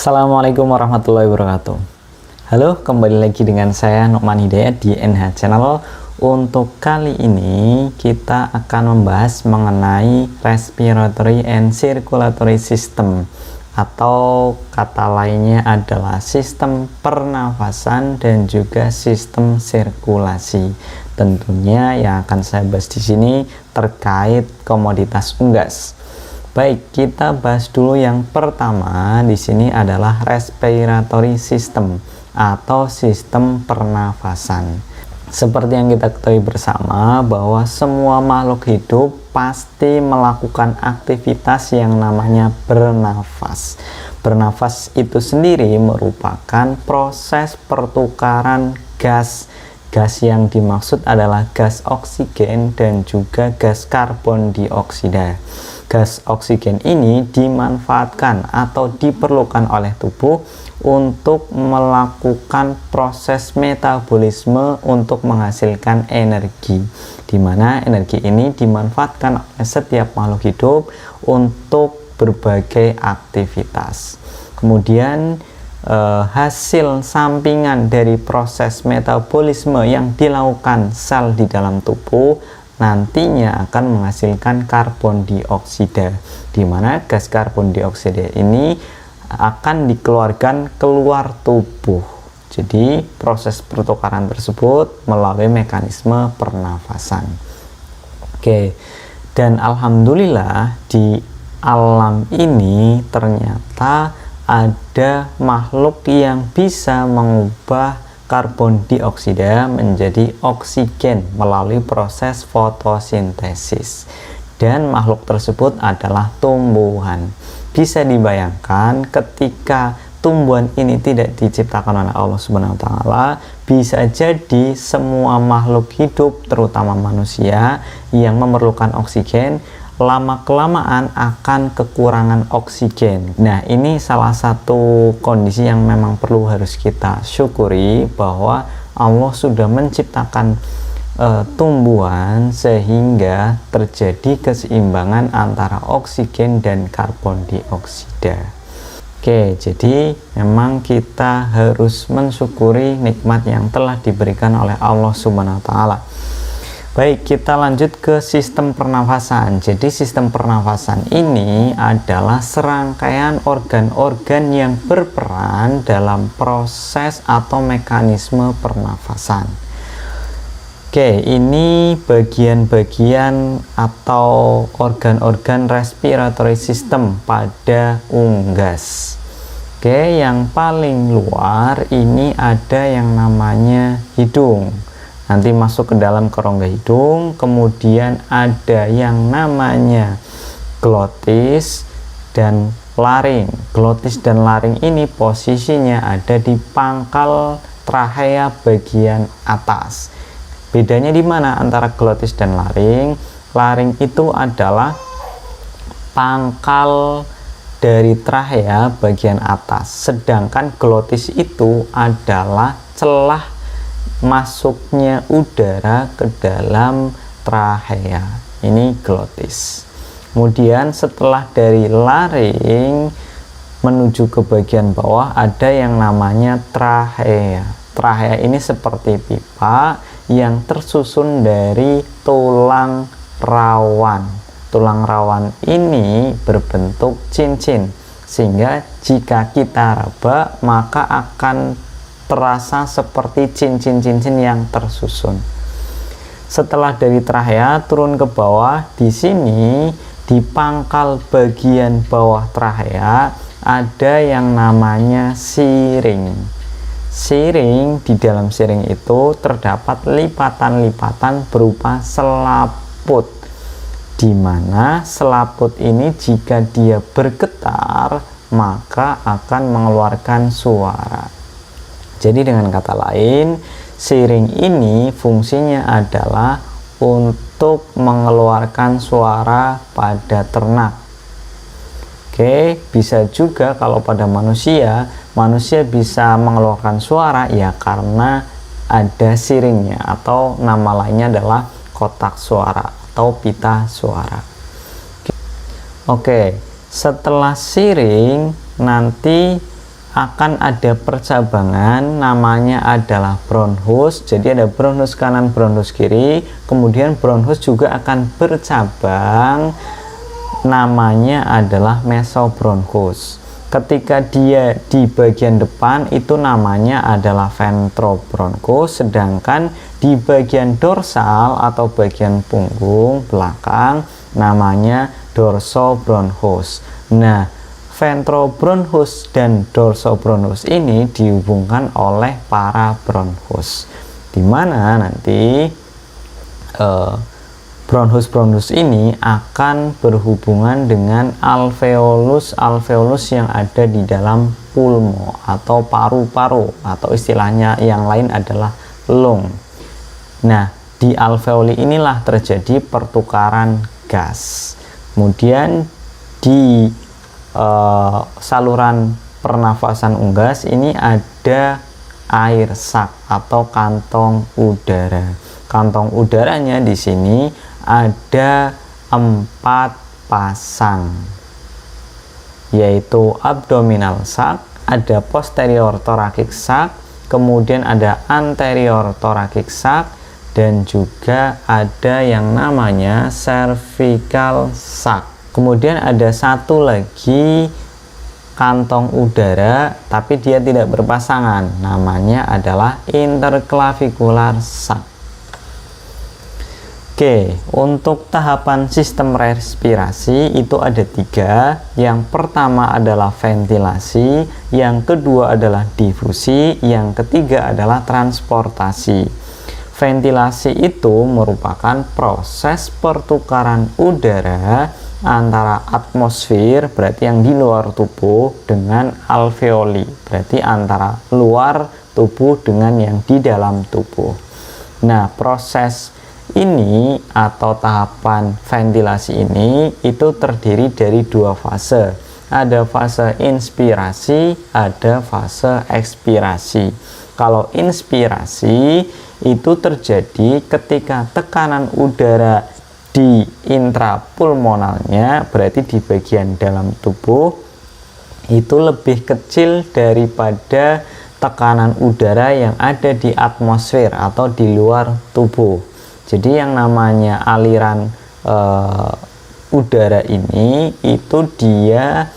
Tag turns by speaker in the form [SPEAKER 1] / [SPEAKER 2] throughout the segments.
[SPEAKER 1] Assalamualaikum warahmatullahi wabarakatuh. Halo, kembali lagi dengan saya Nukman Hidayat di NH Channel. Untuk kali ini kita akan membahas mengenai respiratory and circulatory system, atau kata lainnya adalah sistem pernafasan dan juga sistem sirkulasi. Tentunya yang akan saya bahas di sini terkait komoditas unggas. Baik, kita bahas dulu yang pertama di sini adalah respiratory system atau sistem pernafasan. Seperti yang kita ketahui bersama bahwa semua makhluk hidup pasti melakukan aktivitas yang namanya bernafas. Bernafas itu sendiri merupakan proses pertukaran gas. Gas yang dimaksud adalah gas oksigen dan juga gas karbon dioksida. Gas oksigen ini dimanfaatkan atau diperlukan oleh tubuh untuk melakukan proses metabolisme untuk menghasilkan energi, di mana energi ini dimanfaatkan oleh setiap makhluk hidup untuk berbagai aktivitas. Kemudian hasil sampingan dari proses metabolisme yang dilakukan sel di dalam tubuh nantinya akan menghasilkan karbon dioksida, di mana gas karbon dioksida ini akan dikeluarkan keluar tubuh. Jadi proses pertukaran tersebut melalui mekanisme pernafasan. Oke, dan alhamdulillah di alam ini ternyata ada makhluk yang bisa mengubah karbon dioksida menjadi oksigen melalui proses fotosintesis, dan makhluk tersebut adalah tumbuhan. Bisa dibayangkan ketika tumbuhan ini tidak diciptakan oleh Allah Subhanahu wa taala, bisa jadi semua makhluk hidup terutama manusia yang memerlukan oksigen lama-kelamaan akan kekurangan oksigen. Nah, ini salah satu kondisi yang memang perlu harus kita syukuri, bahwa Allah sudah menciptakan tumbuhan sehingga terjadi keseimbangan antara oksigen dan karbon dioksida. Oke, jadi memang kita harus mensyukuri nikmat yang telah diberikan oleh Allah Subhanahu wa taala. Baik, kita lanjut ke sistem pernafasan. Jadi sistem pernafasan ini adalah serangkaian organ-organ yang berperan dalam proses atau mekanisme pernafasan. Oke, ini bagian-bagian atau organ-organ respiratory system pada unggas. Oke, yang paling luar ini ada yang namanya hidung. Nanti masuk ke dalam kerongga hidung. Kemudian ada yang namanya glotis dan laring. Glotis dan laring ini posisinya ada di pangkal trachea bagian atas. Bedanya di mana antara glotis dan laring? Laring itu adalah pangkal dari trachea bagian atas, sedangkan glotis itu adalah celah masuknya udara ke dalam trachea. Ini glotis. Kemudian setelah dari laring menuju ke bagian bawah ada yang namanya trachea. Trachea ini seperti pipa yang tersusun dari tulang rawan. Tulang rawan ini berbentuk cincin, sehingga jika kita raba maka akan terasa seperti cincin-cincin yang tersusun. Setelah dari trachea turun ke bawah, di sini di pangkal bagian bawah trachea ada yang namanya siring. Siring, di dalam siring itu terdapat lipatan-lipatan berupa selaput, di mana selaput ini jika dia bergetar maka akan mengeluarkan suara. Jadi dengan kata lain, siring ini fungsinya adalah untuk mengeluarkan suara pada ternak. Oke, bisa juga kalau pada manusia bisa mengeluarkan suara ya karena ada siringnya, atau nama lainnya adalah kotak suara atau pita suara. Oke, setelah siring nanti akan ada percabangan, namanya adalah bronchus. Jadi ada bronchus kanan, bronchus kiri, kemudian bronchus juga akan bercabang, namanya adalah mesobronchus. Ketika dia di bagian depan itu namanya adalah ventrobronchus, sedangkan di bagian dorsal atau bagian punggung belakang namanya dorsobronchus. Nah, ventrobronchus dan dorsobronchus ini dihubungkan oleh parabronchus, di mana nanti bronchus ini akan berhubungan dengan alveolus yang ada di dalam pulmo atau paru-paru, atau istilahnya yang lain adalah lung. Nah, di alveoli inilah terjadi pertukaran gas. Kemudian di saluran pernafasan unggas ini ada air sak atau kantong udara. Kantong udaranya di sini ada 4 pasang, yaitu abdominal sac, ada posterior thoracic sac, kemudian ada anterior thoracic sac, dan juga ada yang namanya cervical sac. Kemudian ada satu lagi kantong udara, tapi dia tidak berpasangan, namanya adalah interclavicular sac. Oke, untuk tahapan sistem respirasi itu ada 3. Yang pertama adalah ventilasi, yang kedua adalah difusi, yang ketiga adalah transportasi. Ventilasi itu merupakan proses pertukaran udara antara atmosfer, berarti yang di luar tubuh, dengan alveoli, berarti antara luar tubuh dengan yang di dalam tubuh. Nah, proses ini atau tahapan ventilasi ini itu terdiri dari 2 fase. Ada fase inspirasi, ada fase ekspirasi. Kalau inspirasi itu terjadi ketika tekanan udara di intrapulmonalnya, berarti di bagian dalam tubuh, itu lebih kecil daripada tekanan udara yang ada di atmosfer atau di luar tubuh. Jadi yang namanya aliran udara ini itu dia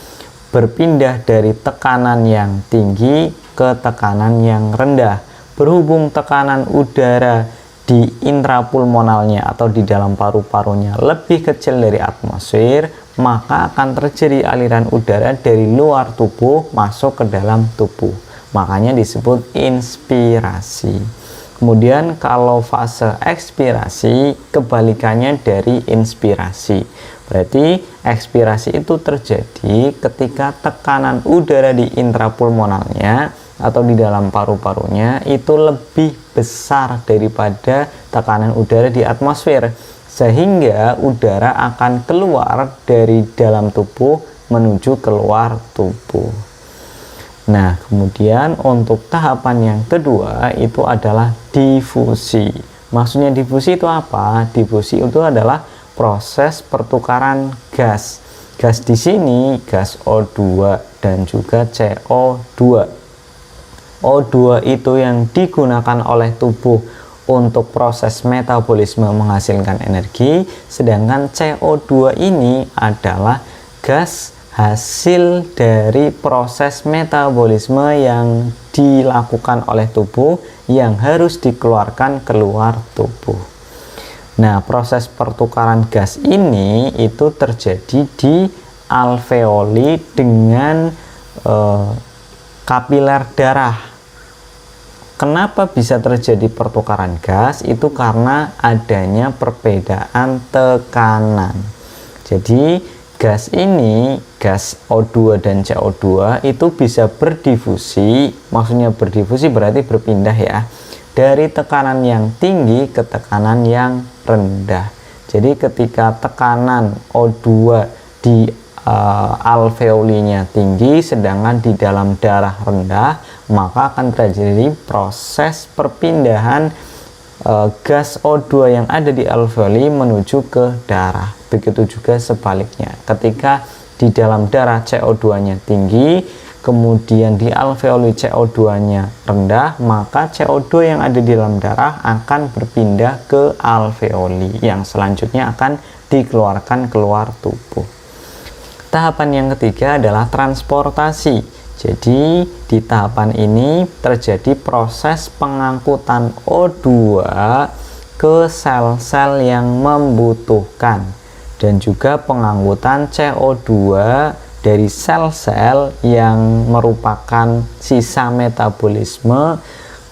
[SPEAKER 1] berpindah dari tekanan yang tinggi ke tekanan yang rendah. Berhubung tekanan udara di intrapulmonalnya atau di dalam paru-parunya lebih kecil dari atmosfer, maka akan terjadi aliran udara dari luar tubuh masuk ke dalam tubuh. Makanya disebut inspirasi. Kemudian kalau fase ekspirasi kebalikannya dari inspirasi. Berarti ekspirasi itu terjadi ketika tekanan udara di intrapulmonalnya atau di dalam paru-parunya itu lebih besar daripada tekanan udara di atmosfer, sehingga udara akan keluar dari dalam tubuh menuju keluar tubuh. Nah, kemudian untuk tahapan yang kedua itu adalah difusi. Maksudnya difusi itu apa? Difusi itu adalah proses pertukaran gas. Gas di sini gas O2 dan juga CO2. O2 itu yang digunakan oleh tubuh untuk proses metabolisme menghasilkan energi, sedangkan CO2 ini adalah gas hasil dari proses metabolisme yang dilakukan oleh tubuh yang harus dikeluarkan keluar tubuh. Nah, proses pertukaran gas ini itu terjadi di alveoli dengan kapiler darah. Kenapa bisa terjadi pertukaran gas? Itu karena adanya perbedaan tekanan. Jadi gas ini, gas O2 dan CO2 itu bisa berdifusi, maksudnya berdifusi berarti berpindah ya, dari tekanan yang tinggi ke tekanan yang rendah. Jadi ketika tekanan O2 di alveolinya tinggi, sedangkan di dalam darah rendah, maka akan terjadi proses perpindahan gas O2 yang ada di alveoli menuju ke darah. Begitu juga sebaliknya, ketika di dalam darah CO2-nya tinggi, kemudian di alveoli CO2-nya rendah, maka CO2 yang ada di dalam darah akan berpindah ke alveoli yang selanjutnya akan dikeluarkan keluar tubuh. Tahapan yang ketiga adalah transportasi. Jadi di tahapan ini terjadi proses pengangkutan O2 ke sel-sel yang membutuhkan dan juga pengangkutan CO2 dari sel-sel yang merupakan sisa metabolisme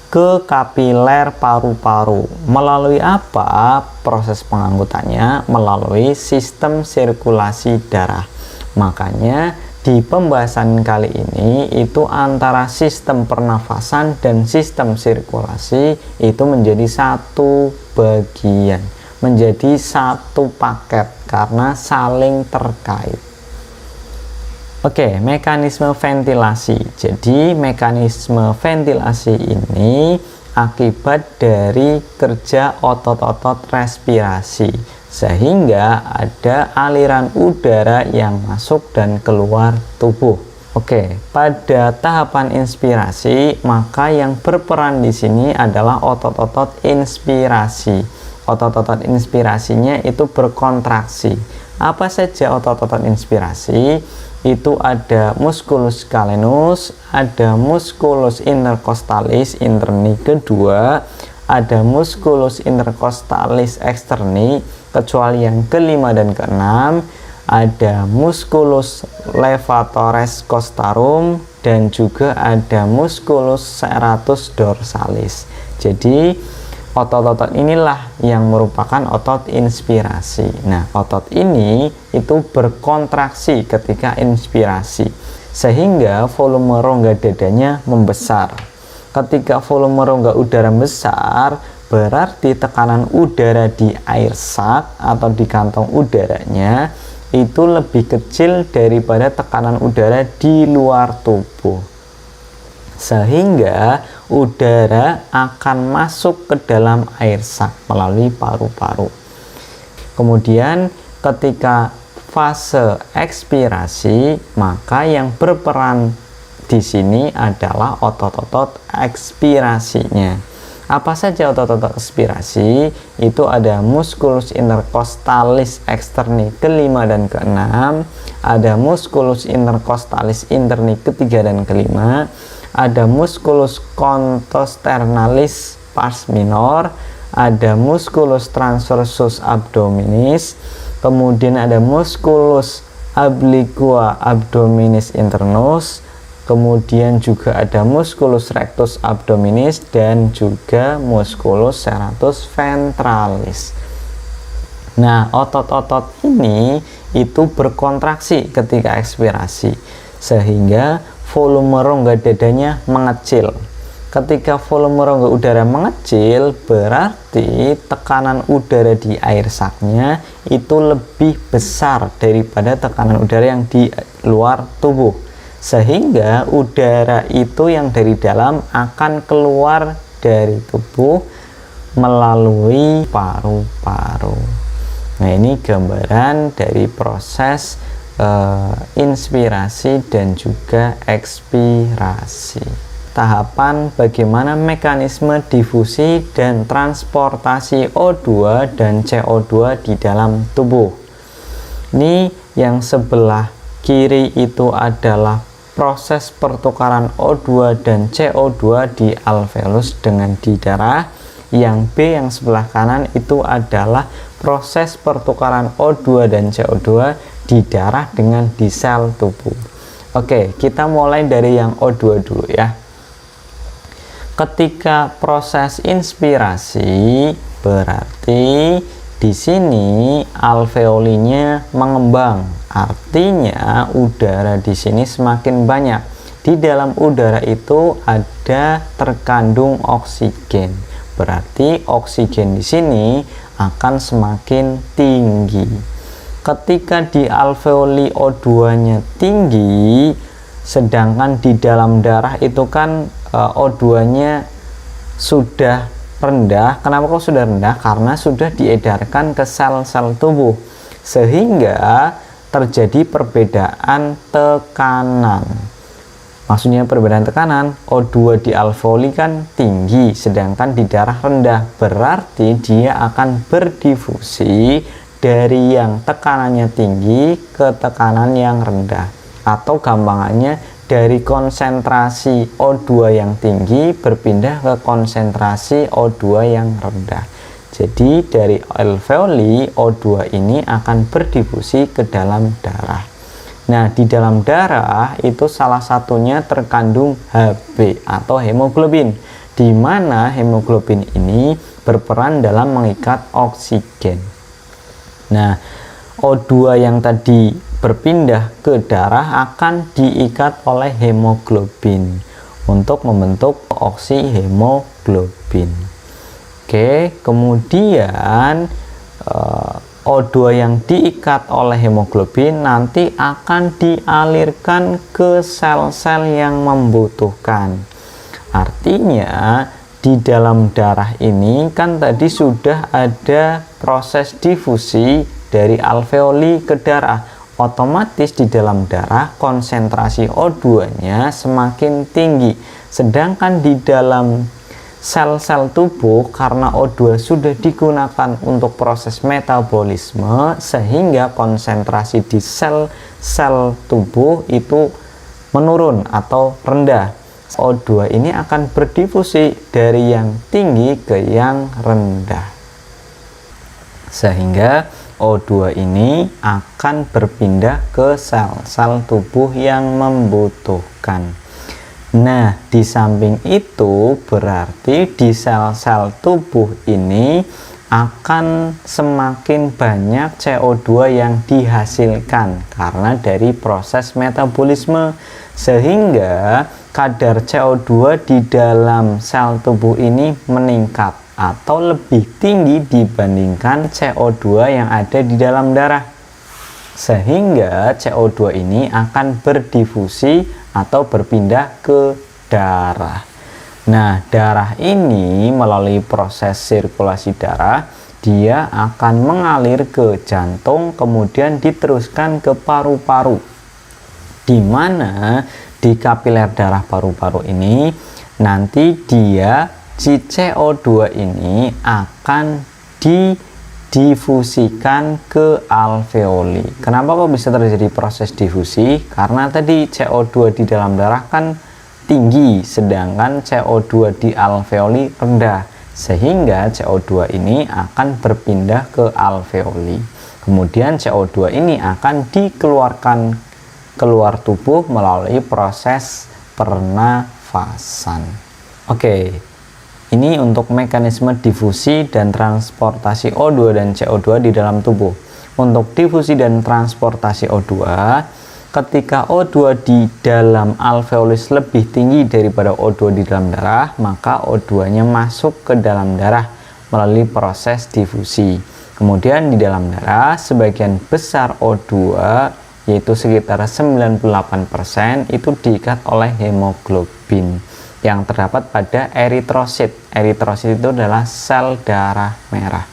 [SPEAKER 1] ke kapiler paru-paru. Melalui apa proses pengangkutannya? Melalui sistem sirkulasi darah. Makanya di pembahasan kali ini itu antara sistem pernafasan dan sistem sirkulasi itu menjadi satu bagian, menjadi satu paket karena saling terkait. Oke, mekanisme ventilasi. Jadi mekanisme ventilasi ini akibat dari kerja otot-otot respirasi, sehingga ada aliran udara yang masuk dan keluar tubuh. Oke, pada tahapan inspirasi, maka yang berperan di sini adalah otot-otot inspirasi. Otot-otot inspirasinya itu berkontraksi. Apa saja otot-otot inspirasi? Itu ada musculus calenus, ada musculus intercostalis interni kedua, ada musculus intercostalis externi, kecuali yang kelima dan keenam, ada musculus levatores costarum, dan juga ada musculus serratus dorsalis. Jadi otot-otot inilah yang merupakan otot inspirasi. Nah, otot ini itu berkontraksi ketika inspirasi, sehingga volume rongga dadanya membesar. Ketika volume rongga udara besar, berarti tekanan udara di air sak atau di kantong udaranya itu lebih kecil daripada tekanan udara di luar tubuh, sehingga udara akan masuk ke dalam air sak melalui paru-paru. Kemudian ketika fase ekspirasi, maka yang berperan di sini adalah otot-otot ekspirasinya. Apa saja otot-otot ekspirasi? Itu ada musculus intercostalis externi kelima dan keenam, ada musculus intercostalis interni ketiga dan kelima, ada musculus contosternalis pars minor, ada musculus transversus abdominis, kemudian ada musculus obliqua abdominis internus, kemudian juga ada musculus rectus abdominis, dan juga musculus serratus ventralis. Nah, otot-otot ini itu berkontraksi ketika ekspirasi, sehingga volume rongga dadanya mengecil. Ketika volume rongga udara mengecil, berarti tekanan udara di air saknya itu lebih besar daripada tekanan udara yang di luar tubuh, sehingga udara itu yang dari dalam akan keluar dari tubuh melalui paru-paru. Nah, ini gambaran dari proses inspirasi dan juga ekspirasi. Tahapan bagaimana mekanisme difusi dan transportasi O2 dan CO2 di dalam tubuh. Ini yang sebelah kiri itu adalah proses pertukaran O2 dan CO2 di alveolus dengan di darah. Yang B yang sebelah kanan itu adalah proses pertukaran O2 dan CO2 di darah dengan di sel tubuh. Oke, kita mulai dari yang O2 dulu ya. Ketika proses inspirasi, berarti di sini alveolinya mengembang. Artinya udara di sini semakin banyak. Di dalam udara itu ada terkandung oksigen. Berarti oksigen di sini akan semakin tinggi. Ketika di alveoli O2-nya tinggi, sedangkan di dalam darah itu kan O2-nya sudah rendah. Kenapa kok sudah rendah? Karena sudah diedarkan ke sel-sel tubuh, sehingga terjadi perbedaan tekanan. Maksudnya perbedaan tekanan, O2 di alveoli kan tinggi, sedangkan di darah rendah. Berarti dia akan berdifusi dari yang tekanannya tinggi ke tekanan yang rendah. Atau gampangannya dari konsentrasi O2 yang tinggi berpindah ke konsentrasi O2 yang rendah. Jadi dari alveoli O2 ini akan berdifusi ke dalam darah. Nah, di dalam darah itu salah satunya terkandung Hb atau hemoglobin, di mana hemoglobin ini berperan dalam mengikat oksigen. Nah, O2 yang tadi berpindah ke darah akan diikat oleh hemoglobin untuk membentuk oksihemoglobin. Oke, kemudian O2 yang diikat oleh hemoglobin nanti akan dialirkan ke sel-sel yang membutuhkan. Artinya di dalam darah ini kan tadi sudah ada proses difusi dari alveoli ke darah. Otomatis di dalam darah konsentrasi O2-nya semakin tinggi. Sedangkan di dalam sel-sel tubuh, karena O2 sudah digunakan untuk proses metabolisme, sehingga konsentrasi di sel-sel tubuh itu menurun atau rendah. O2 ini akan berdifusi dari yang tinggi ke yang rendah, sehingga O2 ini akan berpindah ke sel-sel tubuh yang membutuhkan. Nah, di samping itu berarti di sel-sel tubuh ini akan semakin banyak CO2 yang dihasilkan karena dari proses metabolisme, sehingga kadar CO2 di dalam sel tubuh ini meningkat atau lebih tinggi dibandingkan CO2 yang ada di dalam darah, sehingga CO2 ini akan berdifusi atau berpindah ke darah. Nah, darah ini melalui proses sirkulasi darah, dia akan mengalir ke jantung, kemudian diteruskan ke paru-paru, di mana di kapiler darah paru-paru ini nanti si CO2 ini akan difusikan ke alveoli. Kenapa kok bisa terjadi proses difusi? Karena tadi CO2 di dalam darah kan tinggi, sedangkan CO2 di alveoli rendah, sehingga CO2 ini akan berpindah ke alveoli. Kemudian CO2 ini akan dikeluarkan keluar tubuh melalui proses pernafasan. Oke. Ini untuk mekanisme difusi dan transportasi O2 dan CO2 di dalam tubuh. Untuk difusi dan transportasi O2, ketika O2 di dalam alveolus lebih tinggi daripada O2 di dalam darah, maka O2-nya masuk ke dalam darah melalui proses difusi. Kemudian di dalam darah, sebagian besar O2, yaitu sekitar 98%, itu diikat oleh hemoglobin yang terdapat pada eritrosit. Eritrosit itu adalah sel darah merah.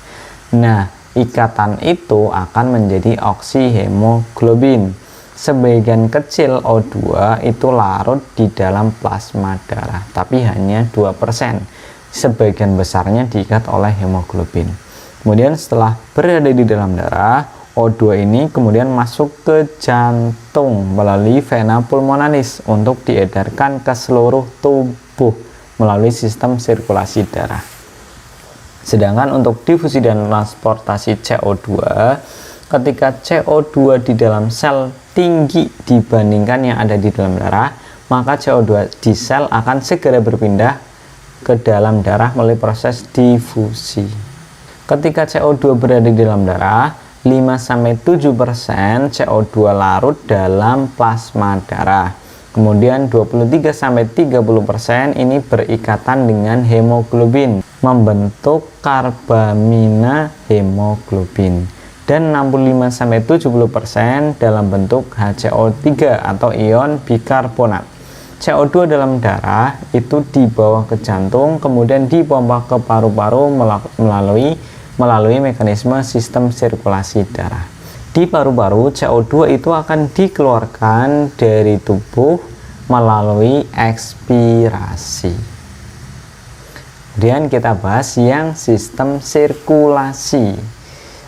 [SPEAKER 1] Nah, ikatan itu akan menjadi oksihemoglobin. Sebagian kecil O2 itu larut di dalam plasma darah, tapi hanya 2%. Sebagian besarnya diikat oleh hemoglobin. Kemudian setelah berada di dalam darah, O2 ini kemudian masuk ke jantung melalui vena pulmonalis untuk diedarkan ke seluruh tubuh melalui sistem sirkulasi darah. Sedangkan untuk difusi dan transportasi CO2, ketika CO2 di dalam sel tinggi dibandingkan yang ada di dalam darah, maka CO2 di sel akan segera berpindah ke dalam darah melalui proses difusi. Ketika CO2 berada di dalam darah, 5-7% CO2 larut dalam plasma darah. Kemudian 23-30% ini berikatan dengan hemoglobin, membentuk karbamina hemoglobin. Dan 65-70% dalam bentuk HCO3 atau ion bikarbonat. CO2 dalam darah itu dibawa ke jantung, kemudian dipompa ke paru-paru melalui mekanisme sistem sirkulasi darah. Di paru-paru, CO2 itu akan dikeluarkan dari tubuh melalui ekspirasi. Kemudian kita bahas yang sistem sirkulasi.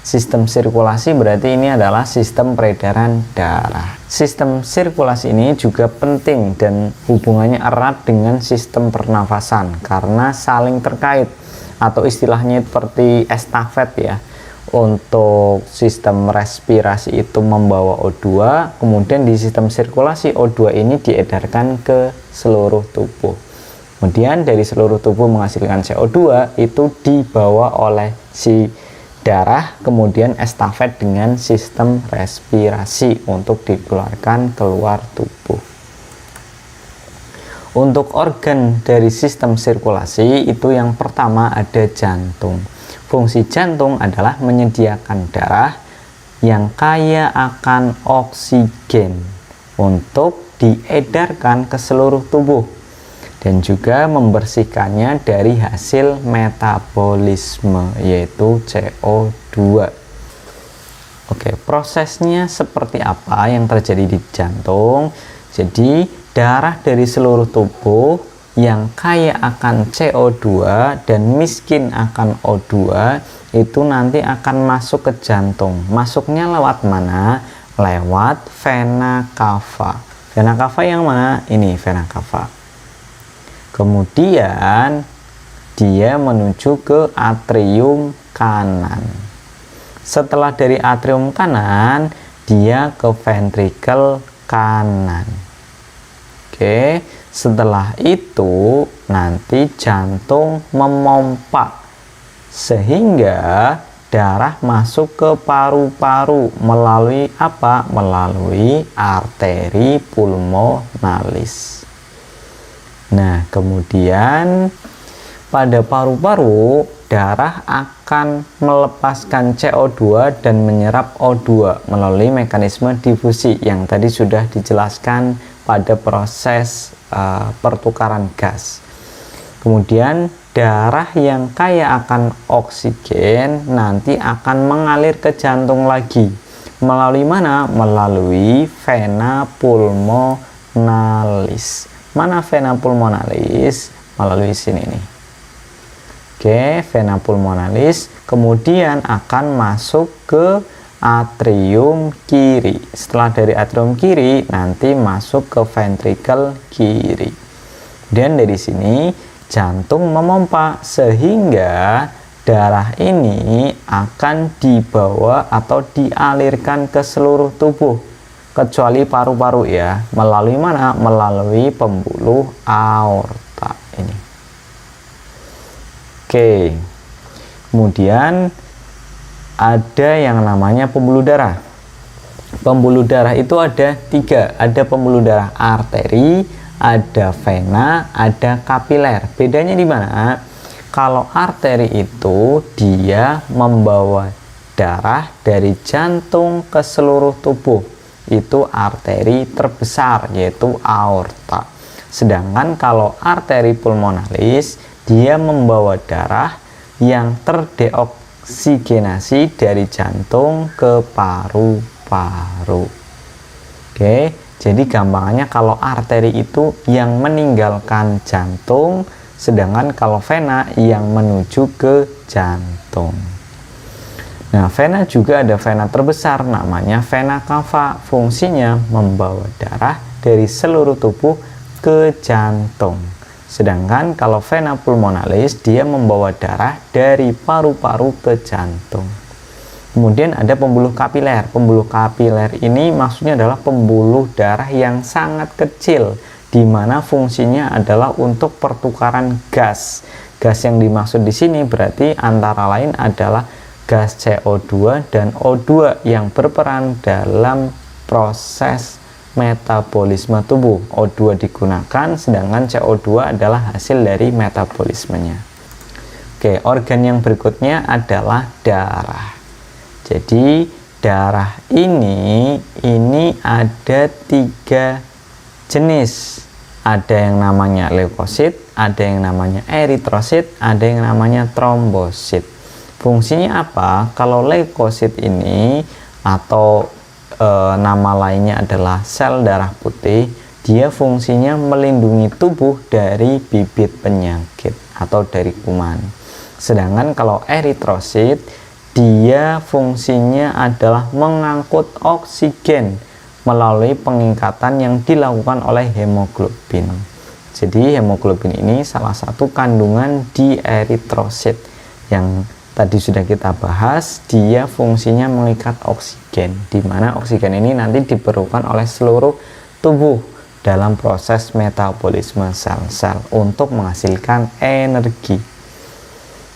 [SPEAKER 1] Sistem sirkulasi berarti ini adalah sistem peredaran darah. Sistem sirkulasi ini juga penting dan hubungannya erat dengan sistem pernafasan karena saling terkait, atau istilahnya seperti estafet ya. Untuk sistem respirasi itu membawa O2, kemudian di sistem sirkulasi O2 ini diedarkan ke seluruh tubuh. Kemudian dari seluruh tubuh menghasilkan CO2 itu dibawa oleh si darah, kemudian estafet dengan sistem respirasi untuk dikeluarkan keluar tubuh. Untuk organ dari sistem sirkulasi itu yang pertama ada jantung. Fungsi jantung adalah menyediakan darah yang kaya akan oksigen untuk diedarkan ke seluruh tubuh dan juga membersihkannya dari hasil metabolisme yaitu CO2. Oke, prosesnya seperti apa yang terjadi di jantung? Jadi darah dari seluruh tubuh yang kaya akan CO2 dan miskin akan O2 itu nanti akan masuk ke jantung. Masuknya lewat mana? Lewat vena cava. Vena cava yang mana? Ini vena cava. Kemudian dia menuju ke atrium kanan. Setelah dari atrium kanan, dia ke ventrikel kanan. Oke, setelah itu nanti jantung memompa sehingga darah masuk ke paru-paru melalui apa? Melalui arteri pulmonalis. Nah, kemudian pada paru-paru darah akan melepaskan CO2 dan menyerap O2 melalui mekanisme difusi yang tadi sudah dijelaskan pada proses pertukaran gas. Kemudian darah yang kaya akan oksigen nanti akan mengalir ke jantung lagi. Melalui mana? Melalui vena pulmonalis. Mana vena pulmonalis? Melalui sini nih. Oke, vena pulmonalis kemudian akan masuk ke atrium kiri. Setelah dari atrium kiri nanti masuk ke ventrikel kiri. Dan dari sini jantung memompa sehingga darah ini akan dibawa atau dialirkan ke seluruh tubuh kecuali paru-paru ya. Melalui mana? Melalui pembuluh aorta ini. Oke. Kemudian ada yang namanya pembuluh darah. Pembuluh darah itu ada 3. Ada pembuluh darah arteri, ada vena, ada kapiler. Bedanya di mana? Kalau arteri itu dia membawa darah dari jantung ke seluruh tubuh. Itu arteri terbesar yaitu aorta. Sedangkan kalau arteri pulmonalis dia membawa darah yang terdeoksigenasi dari jantung ke paru-paru. Oke, jadi gampangannya kalau arteri itu yang meninggalkan jantung, sedangkan kalau vena yang menuju ke jantung. Nah, vena juga ada vena terbesar namanya vena cava. Fungsinya membawa darah dari seluruh tubuh ke jantung. Sedangkan kalau vena pulmonalis dia membawa darah dari paru-paru ke jantung. Kemudian ada pembuluh kapiler. Pembuluh kapiler ini maksudnya adalah pembuluh darah yang sangat kecil di mana fungsinya adalah untuk pertukaran gas. Gas yang dimaksud di sini berarti antara lain adalah gas CO2 dan O2 yang berperan dalam proses metabolisme tubuh. O2 digunakan sedangkan CO2 adalah hasil dari metabolismenya. Oke, organ yang berikutnya adalah darah. Jadi darah ini ada 3 jenis. Ada yang namanya leukosit, ada yang namanya eritrosit, ada yang namanya trombosit. Fungsinya apa? Kalau leukosit ini atau nama lainnya adalah sel darah putih, dia fungsinya melindungi tubuh dari bibit penyakit atau dari kuman. Sedangkan kalau eritrosit, dia fungsinya adalah mengangkut oksigen melalui pengikatan yang dilakukan oleh hemoglobin. Jadi hemoglobin ini salah satu kandungan di eritrosit yang tadi sudah kita bahas. Dia fungsinya mengikat oksigen, di mana oksigen ini nanti diperlukan oleh seluruh tubuh dalam proses metabolisme sel-sel untuk menghasilkan energi.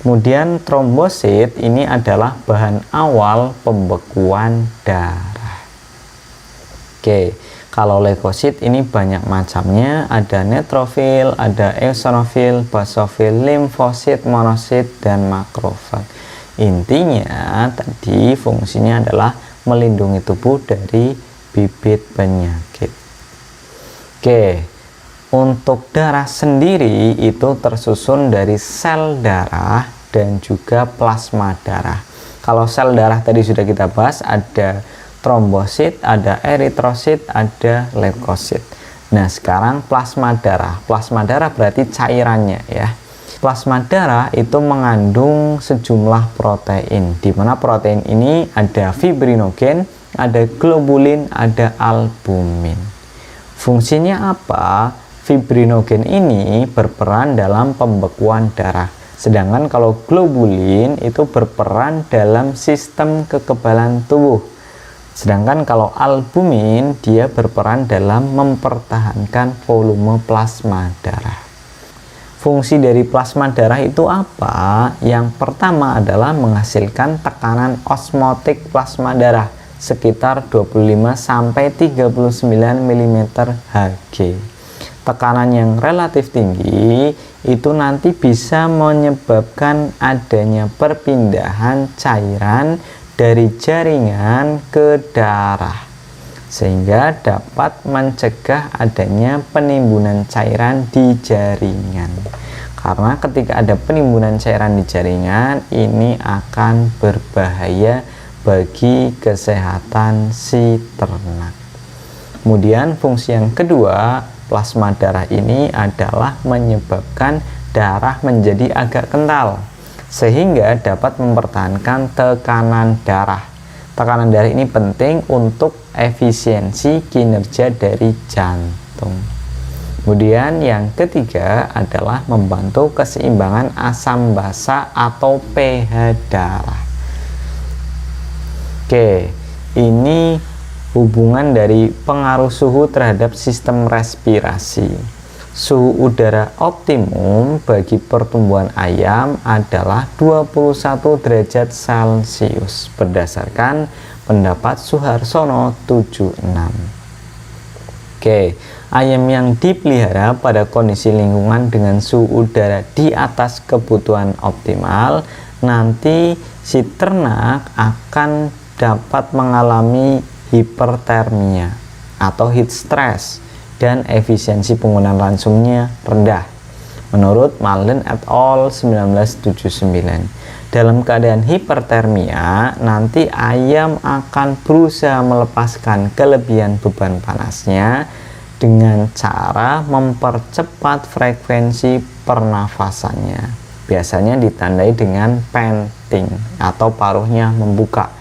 [SPEAKER 1] Kemudian trombosit ini adalah bahan awal pembekuan darah. Oke, kalau leukosit ini banyak macamnya, ada neutrofil, ada eosinofil, basofil, limfosit, monosit, dan makrofag. Intinya tadi fungsinya adalah melindungi tubuh dari bibit penyakit. Oke, untuk darah sendiri itu tersusun dari sel darah dan juga plasma darah. Kalau sel darah tadi sudah kita bahas, ada trombosit, ada eritrosit, ada leukosit. Nah, sekarang plasma darah. Plasma darah berarti cairannya ya. Plasma darah itu mengandung sejumlah protein, di mana protein ini ada fibrinogen, ada globulin, ada albumin. Fungsinya apa? Fibrinogen ini berperan dalam pembekuan darah, sedangkan kalau globulin itu berperan dalam sistem kekebalan tubuh, sedangkan kalau albumin dia berperan dalam mempertahankan volume plasma darah. Fungsi dari plasma darah itu apa? Yang pertama adalah menghasilkan tekanan osmotik plasma darah sekitar 25-39 mm Hg. Tekanan yang relatif tinggi itu nanti bisa menyebabkan adanya perpindahan cairan dari jaringan ke darah, sehingga dapat mencegah adanya penimbunan cairan di jaringan. Karena ketika ada penimbunan cairan di jaringan, ini akan berbahaya bagi kesehatan si ternak. Kemudian fungsi yang kedua, plasma darah ini adalah menyebabkan darah menjadi agak kental sehingga dapat mempertahankan tekanan darah. Tekanan darah ini penting untuk efisiensi kinerja dari jantung. Kemudian yang ketiga adalah membantu keseimbangan asam basa atau pH darah. Oke, ini hubungan dari pengaruh suhu terhadap sistem respirasi. Suhu udara optimum bagi pertumbuhan ayam adalah 21 derajat Celcius berdasarkan pendapat Suharsono 76. Oke, ayam yang dipelihara pada kondisi lingkungan dengan suhu udara di atas kebutuhan optimal, nanti si ternak akan dapat mengalami hipertermia atau heat stress dan efisiensi penggunaan ransumnya rendah menurut Malden et al. 1979. Dalam keadaan hipertermia, nanti ayam akan berusaha melepaskan kelebihan beban panasnya dengan cara mempercepat frekuensi pernafasannya. Biasanya ditandai dengan panting atau paruhnya membuka.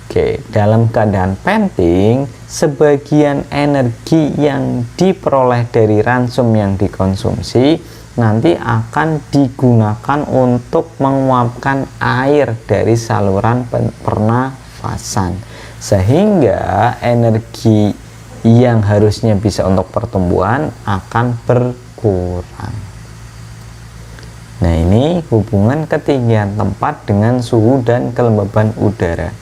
[SPEAKER 1] Oke, dalam keadaan panting, sebagian energi yang diperoleh dari ransum yang dikonsumsi nanti akan digunakan untuk menguapkan air dari saluran pernafasan, sehingga energi yang harusnya bisa untuk pertumbuhan akan berkurang. Nah, ini hubungan ketinggian tempat dengan suhu dan kelembaban udara.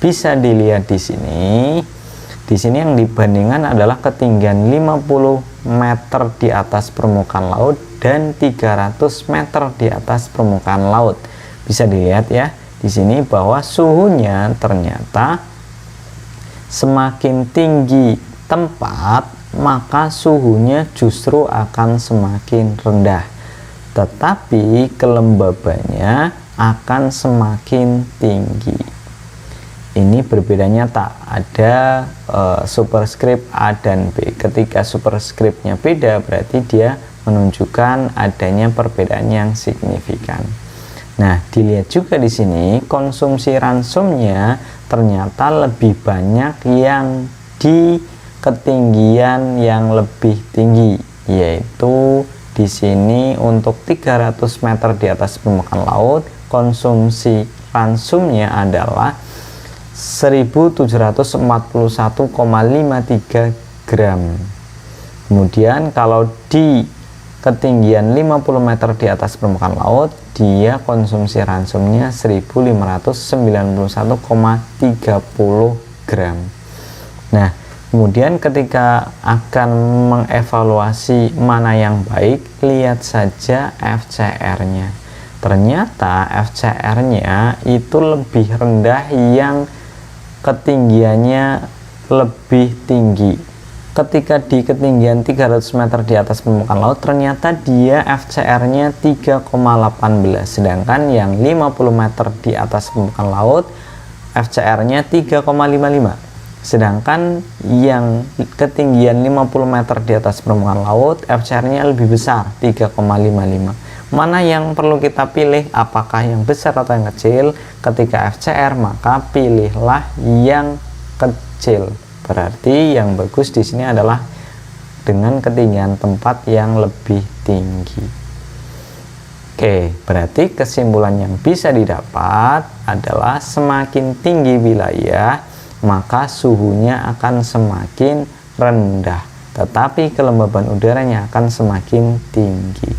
[SPEAKER 1] Bisa dilihat di sini. Di sini yang dibandingkan adalah ketinggian 50 meter di atas permukaan laut dan 300 meter di atas permukaan laut. Bisa dilihat ya di sini bahwa suhunya ternyata semakin tinggi tempat, maka suhunya justru akan semakin rendah. Tetapi kelembabannya akan semakin tinggi. ini berbeda nyata, ada superscript A dan B. Ketika superscriptnya beda, berarti dia menunjukkan adanya perbedaan yang signifikan. Nah, dilihat juga di sini konsumsi ransumnya ternyata lebih banyak yang di ketinggian yang lebih tinggi, yaitu di sini untuk 300 meter di atas permukaan laut konsumsi ransumnya adalah 1741,53 gram. Kemudian kalau di ketinggian 50 meter di atas permukaan laut, dia konsumsi ransumnya 1591,30 gram. Nah, kemudian ketika akan mengevaluasi mana yang baik, lihat saja FCR-nya. Ternyata FCR-nya itu lebih rendah yang ketinggiannya lebih tinggi. Ketika di ketinggian 300 meter di atas permukaan laut, ternyata dia FCR-nya 3,18, sedangkan yang 50 meter di atas permukaan laut FCR-nya 3,55, sedangkan yang ketinggian 50 meter di atas permukaan laut FCR-nya lebih besar, 3,55. Mana yang perlu kita pilih, apakah yang besar atau yang kecil? Ketika FCR, maka pilihlah yang kecil. Berarti yang bagus di sini adalah dengan ketinggian tempat yang lebih tinggi. Oke, berarti kesimpulan yang bisa didapat adalah semakin tinggi wilayah, maka suhunya akan semakin rendah, tetapi kelembaban udaranya akan semakin tinggi.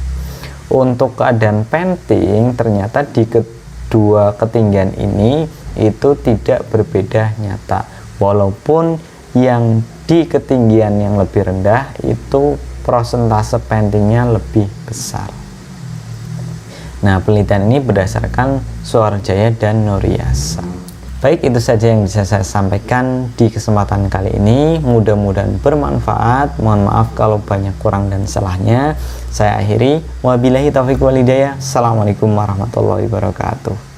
[SPEAKER 1] Untuk keadaan venting, ternyata di kedua ketinggian ini itu tidak berbeda nyata, walaupun yang di ketinggian yang lebih rendah itu prosentase ventingnya lebih besar. Nah, penelitian ini berdasarkan Suharjaya dan Nuryasa. Baik, itu saja yang bisa saya sampaikan di kesempatan kali ini. Mudah-mudahan bermanfaat. Mohon maaf kalau banyak kurang dan salahnya. Saya akhiri. Wabillahi taufiq wal hidayah. Assalamualaikum warahmatullahi wabarakatuh.